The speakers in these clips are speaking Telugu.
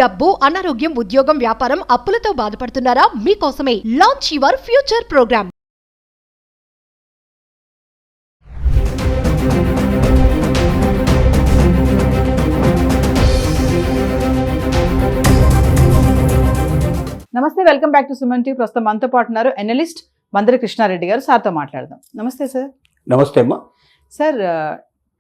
డబ్బు, అనారోగ్యం, ఉద్యోగం, వ్యాపారం, అప్పులతో బాధపడుతున్నారా? మీకోసమే లాంచ్ యువర్ ఫ్యూచర్ ప్రోగ్రామ్. నమస్తే, welcome back to Suman TV. ప్రస్తుతం మనతో పాటు ఉన్నారు ఎనలిస్ట్ మందరి కృష్ణారెడ్డి గారు. సార్తో మాట్లాడదాం. నమస్తే సార్. నమస్తే అమ్మా. సార్,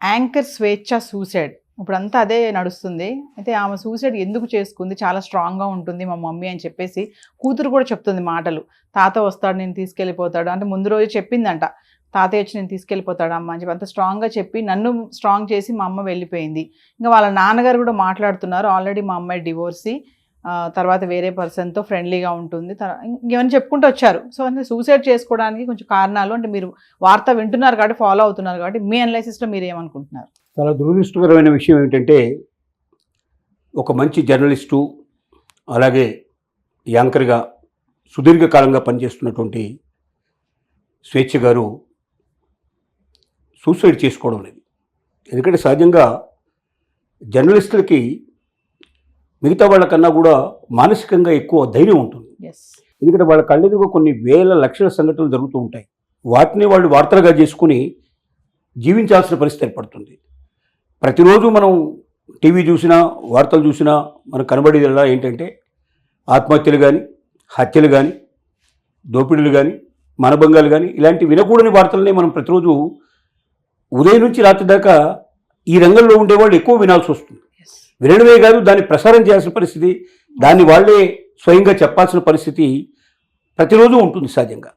యాంకర్ స్వేచ్ఛ సూసైడ్ ఇప్పుడంతా అదే నడుస్తుంది. అయితే ఆమె సూసైడ్ ఎందుకు చేసుకుంది? చాలా స్ట్రాంగ్గా ఉంటుంది మా మమ్మీ అని చెప్పేసి కూతురు కూడా చెప్తుంది మాటలు. తాత వస్తాడు, నేను తీసుకెళ్ళిపోతాడు అంటే ముందు రోజు చెప్పిందంట, తాతయ్య వచ్చి నేను తీసుకెళ్ళిపోతాడు అమ్మ అని చెప్పి అంత స్ట్రాంగ్గా చెప్పి నన్ను స్ట్రాంగ్ చేసి మా అమ్మ వెళ్ళిపోయింది. ఇంకా వాళ్ళ నాన్నగారు కూడా మాట్లాడుతున్నారు, ఆల్రెడీ మా అమ్మాయి డివోర్సీ, తర్వాత వేరే పర్సన్తో ఫ్రెండ్లీగా ఉంటుంది, ఇవన్నీ చెప్పుకుంటూ వచ్చారు. సో అంటే సూసైడ్ చేసుకోవడానికి కొంచెం కారణాలు అంటే మీరు వార్త వింటున్నారు కాబట్టి, ఫాలో అవుతున్నారు కాబట్టి మీ అనాలిసిస్లో మీరు ఏమనుకుంటున్నారు? చాలా దురదృష్టకరమైన విషయం ఏంటంటే, ఒక మంచి జర్నలిస్టు అలాగే యాంకర్గా సుదీర్ఘకాలంగా పనిచేస్తున్నటువంటి స్వేచ్ఛ గారు సూసైడ్ చేసుకోవడం లేదు. ఎందుకంటే సహజంగా జర్నలిస్టులకి మిగతా వాళ్ళకన్నా కూడా మానసికంగా ఎక్కువ ధైర్యం ఉంటుంది. ఎందుకంటే వాళ్ళ కళ్ళెదురుగా కొన్ని వేల లక్షల సంఘటనలు జరుగుతూ ఉంటాయి. వాటిని వాళ్ళు వార్తలుగా చేసుకుని జీవించాల్సిన పరిస్థితి ఏర్పడుతుంది. ప్రతిరోజు మనం టీవీ చూసినా వార్తలు చూసినా మనకు కనబడేదిలా ఏంటంటే ఆత్మహత్యలు కానీ, హత్యలు కానీ, దోపిడీలు కానీ, మానభంగాలు కానీ, ఇలాంటి వినకూడని వార్తలనే మనం ప్రతిరోజు ఉదయం నుంచి రాత్రి దాకా ఈ రంగంలో ఉండేవాళ్ళు ఎక్కువ వినాల్సి వస్తుంది. వినడమే కాదు, దాన్ని ప్రసారం చేయాల్సిన పరిస్థితి, దాన్ని వాళ్ళే స్వయంగా చెప్పాల్సిన పరిస్థితి ప్రతిరోజు ఉంటుంది సహజంగా.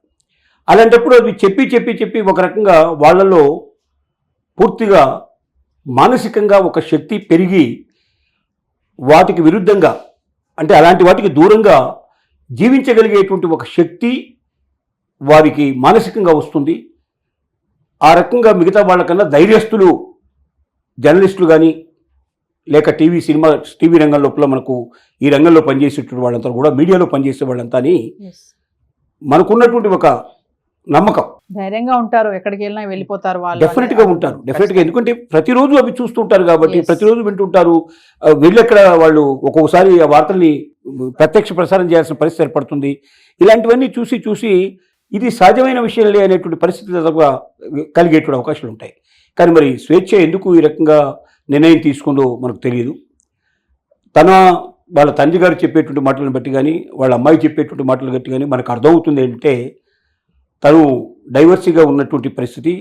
అలాంటప్పుడు అది చెప్పి చెప్పి చెప్పి ఒక రకంగా వాళ్ళలో పూర్తిగా మానసికంగా ఒక శక్తి పెరిగి వాటికి విరుద్ధంగా అంటే అలాంటి వాటికి దూరంగా జీవించగలిగేటువంటి ఒక శక్తి వారికి మానసికంగా వస్తుంది. ఆ రకంగా మిగతా వాళ్ళకన్నా ధైర్యస్తులు జర్నలిస్టులు కానీ లేక టీవీ రంగం లోపల మనకు ఈ రంగంలో పనిచేసేటువంటి వాళ్ళంతా కూడా, మీడియాలో పనిచేసే వాళ్ళంతా మనకున్నటువంటి ఒక నమ్మకం, ధైర్యంగా ఉంటారు, ఎక్కడికి వెళ్ళినా వెళ్ళిపోతారు వాళ్ళు. డెఫినెట్గా ఉంటారు, డెఫినెట్గా. ఎందుకంటే ప్రతిరోజు అవి చూస్తుంటారు కాబట్టి, ప్రతిరోజు వింటుంటారు. వీళ్ళెక్కడ వాళ్ళు ఒక్కొక్కసారి ఆ వార్తల్ని ప్రత్యక్ష ప్రసారం చేయాల్సిన పరిస్థితి ఏర్పడుతుంది. ఇలాంటివన్నీ చూసి చూసి ఇది సహజమైన విషయంలే అనేటువంటి పరిస్థితి కలిగేటువంటి అవకాశాలు ఉంటాయి. కానీ మరి స్వేచ్ఛ ఎందుకు ఈ రకంగా నిర్ణయం తీసుకుందో మనకు తెలియదు. వాళ్ళ తండ్రి గారు చెప్పేటువంటి మాటలను బట్టి కానీ, వాళ్ళ అమ్మాయి చెప్పేటువంటి మాటలు బట్టి కానీ మనకు అర్థమవుతుంది ఏంటంటే, తను డైవర్సీగా ఉన్నటువంటి పరిస్థితి,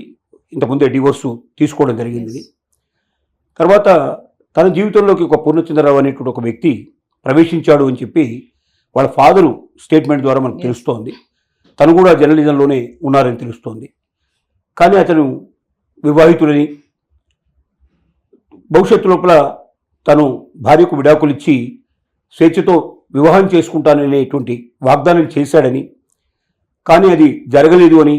ఇంతకుముందే డివోర్సు తీసుకోవడం జరిగింది. తర్వాత తన జీవితంలోకి ఒక పూర్ణచంద్రరావు అనేటువంటి ఒక వ్యక్తి ప్రవేశించాడు అని చెప్పి వాళ్ళ ఫాదరు స్టేట్మెంట్ ద్వారా మనకు తెలుస్తోంది. తను కూడా జర్నలిజంలోనే ఉన్నారని తెలుస్తోంది. కానీ అతను వివాహితులని, భవిష్యత్తు లోపల తను భార్యకు విడాకులు ఇచ్చి స్వేచ్ఛతో వివాహం చేసుకుంటాననేటువంటి వాగ్దానం చేశాడని, కానీ అది జరగలేదు అని,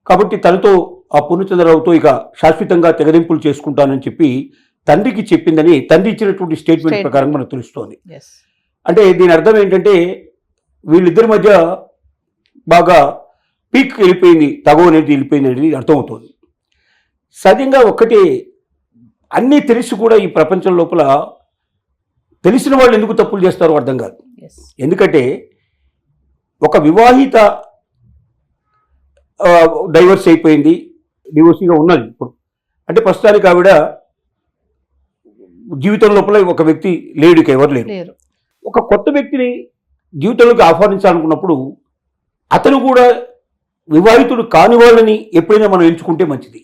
కాబట్టి తనతో ఆ పూర్ణచంద్రరావుతో ఇక శాశ్వతంగా తెగదింపులు చేసుకుంటానని చెప్పి తండ్రికి చెప్పిందని తండ్రి ఇచ్చినటువంటి స్టేట్మెంట్ ప్రకారం మనకు తెలుస్తోంది. అంటే దీని అర్థం ఏంటంటే, వీళ్ళిద్దరి మధ్య బాగా పీక్ వెళ్ళిపోయింది, తగవ అనేది వెళ్ళిపోయింది అనేది అర్థమవుతోంది. సహజంగా ఒక్కటే, అన్నీ తెలిసి కూడా ఈ ప్రపంచం లోపల తెలిసిన వాళ్ళు ఎందుకు తప్పులు చేస్తారో అర్థం కాదు. ఎందుకంటే ఒక వివాహిత డైవర్స్ అయిపోయింది, డివోర్సీగా ఉన్నది ఇప్పుడు అంటే ప్రస్తుతానికి ఆవిడ జీవితం లోపల ఒక వ్యక్తి లేడు, ఎవరు లేరు. ఒక కొత్త వ్యక్తిని జీవితంలోకి ఆహ్వానించాలనుకున్నప్పుడు అతను కూడా వివాహితుడు కాని వాళ్ళని ఎప్పుడైనా మనం ఎంచుకుంటే మంచిది.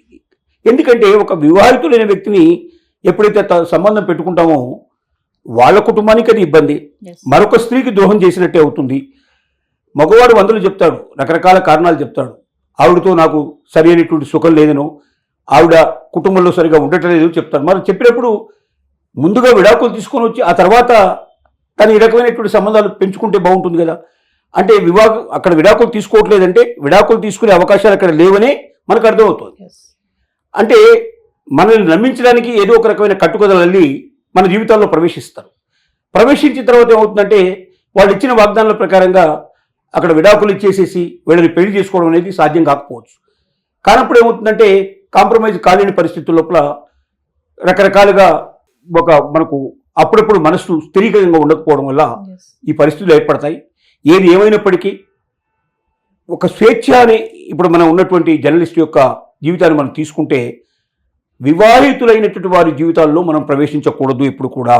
ఎందుకంటే ఒక వివాహితుడైన వ్యక్తిని ఎప్పుడైతే సంబంధం పెట్టుకుంటామో వాళ్ళ కుటుంబానికి అది ఇబ్బంది, మరొక స్త్రీకి ద్రోహం చేసినట్టే అవుతుంది. మగవాడు వందలు చెప్తాడు, రకరకాల కారణాలు చెప్తాడు. ఆవిడతో నాకు సరైనటువంటి సుఖం లేదనో, ఆవిడ కుటుంబంలో సరిగా ఉండటం లేదో చెప్తాడు. మరి చెప్పినప్పుడు ముందుగా విడాకులు తీసుకొని వచ్చి ఆ తర్వాత తను ఈ రకమైనటువంటి సంబంధాలు పెంచుకుంటే బాగుంటుంది కదా. అంటే అక్కడ విడాకులు తీసుకోవట్లేదంటే విడాకులు తీసుకునే అవకాశాలు అక్కడ లేవనే మనకు అర్థమవుతుంది. అంటే మనల్ని నమ్మించడానికి ఏదో ఒక రకమైన కట్టుకథలల్లి మన జీవితాల్లో ప్రవేశిస్తారు. ప్రవేశించిన తర్వాత ఏమవుతుందంటే, వాళ్ళు ఇచ్చిన వాగ్దానాల ప్రకారంగా అక్కడ విడాకులు ఇచ్చేసేసి వీళ్ళని పెళ్లి చేసుకోవడం అనేది సాధ్యం కాకపోవచ్చు. కానప్పుడు ఏమవుతుందంటే, కాంప్రమైజ్ కాలేని పరిస్థితుల లోపల రకరకాలుగా ఒక మనకు అప్పుడప్పుడు మనసు స్థిరీకరంగా ఉండకపోవడం వల్ల Yes. ఈ పరిస్థితులు ఏర్పడతాయి. ఏది ఏమైనప్పటికీ ఒక స్వేచ్ఛ అని ఇప్పుడు మనం ఉన్నటువంటి జర్నలిస్ట్ యొక్క జీవితాన్ని మనం తీసుకుంటే వివాహితులైనటువంటి వారి జీవితాల్లో మనం ప్రవేశించకూడదు. ఎప్పుడు కూడా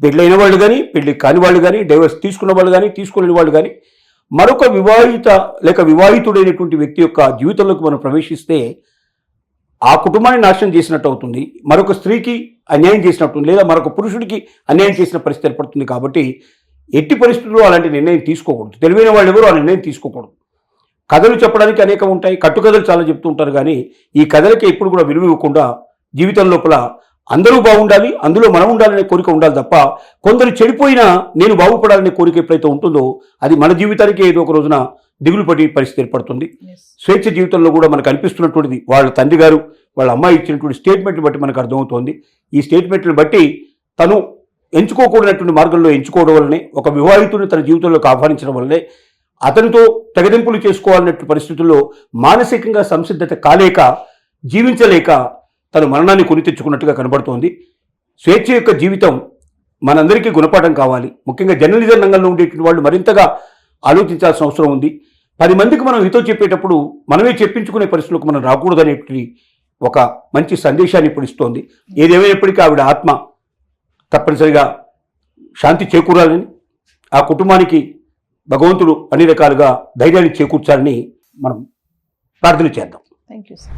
పెళ్ళైన వాళ్ళు కానీ, పెళ్లి కాని వాళ్ళు కానీ, డైవర్స్ తీసుకున్న వాళ్ళు కానీ, తీసుకోలేని వాళ్ళు కానీ, మరొక వివాహిత లేక వివాహితుడైనటువంటి వ్యక్తి యొక్క జీవితంలోకి మనం ప్రవేశిస్తే ఆ కుటుంబాన్ని నాశనం చేసినట్టు అవుతుంది, మరొక స్త్రీకి అన్యాయం చేసినట్టు, లేదా మరొక పురుషుడికి అన్యాయం చేసిన పరిస్థితి ఏర్పడుతుంది. కాబట్టి ఎట్టి పరిస్థితుల్లో అలాంటి నిర్ణయం తీసుకోకూడదు. తెలివైన వాళ్ళు ఎవరు ఆ నిర్ణయం తీసుకోకూడదు. కథలు చెప్పడానికి అనేకం ఉంటాయి, కట్టుకథలు చాలా చెప్తూ ఉంటారు, కానీ ఈ కథలకి ఎప్పుడు కూడా విలువ ఇవ్వకుండా జీవితం లోపల అందరూ బాగుండాలి, అందులో మనం ఉండాలనే కోరిక ఉండాలి తప్ప కొందరు చెడిపోయినా నేను బాగుపడాలనే కోరిక ఎప్పుడైతే ఉంటుందో అది మన జీవితానికి ఏదో ఒక రోజున దిగులు పడి పరిస్థితి ఏర్పడుతుంది. Yes. స్వేచ్ఛ జీవితంలో కూడా మనకు అనిపిస్తున్నటువంటిది వాళ్ళ తండ్రి గారు వాళ్ళ అమ్మాయి ఇచ్చినటువంటి స్టేట్మెంట్ని బట్టి మనకు అర్థమవుతోంది. ఈ స్టేట్మెంట్ని బట్టి తను ఎంచుకోకూడనటువంటి మార్గంలో ఎంచుకోవడం వల్లనే, ఒక వివాహితుడిని తన జీవితంలోకి ఆహ్వానించడం వల్లనే అతనితో తెగదెంపులు చేసుకోవాలన్నట్టు పరిస్థితుల్లో మానసికంగా సంసిద్ధత కాలేక, జీవించలేక తను మరణాన్ని కొని తెచ్చుకున్నట్టుగా కనబడుతోంది. స్వేచ్ఛ యొక్క జీవితం మనందరికీ గుణపాఠం కావాలి. ముఖ్యంగా జర్నలిజం రంగంలో ఉండేటువంటి వాళ్ళు మరింతగా ఆలోచించాల్సిన అవసరం ఉంది. 10 మందికి మనం హితో చెప్పేటప్పుడు మనమే చెప్పించుకునే పరిస్థితులకు మనం రాకూడదనేటువంటి ఒక మంచి సందేశాన్ని ఇప్పుడు ఇస్తోంది. ఏదేమైనప్పటికీ ఆవిడ ఆత్మ తప్పనిసరిగా శాంతి చేకూరాలని, ఆ కుటుంబానికి భగవంతుడు అన్ని రకాలుగా ధైర్యాన్ని చేకూర్చాలని మనం ప్రార్థన చేద్దాం. Thank you, sir.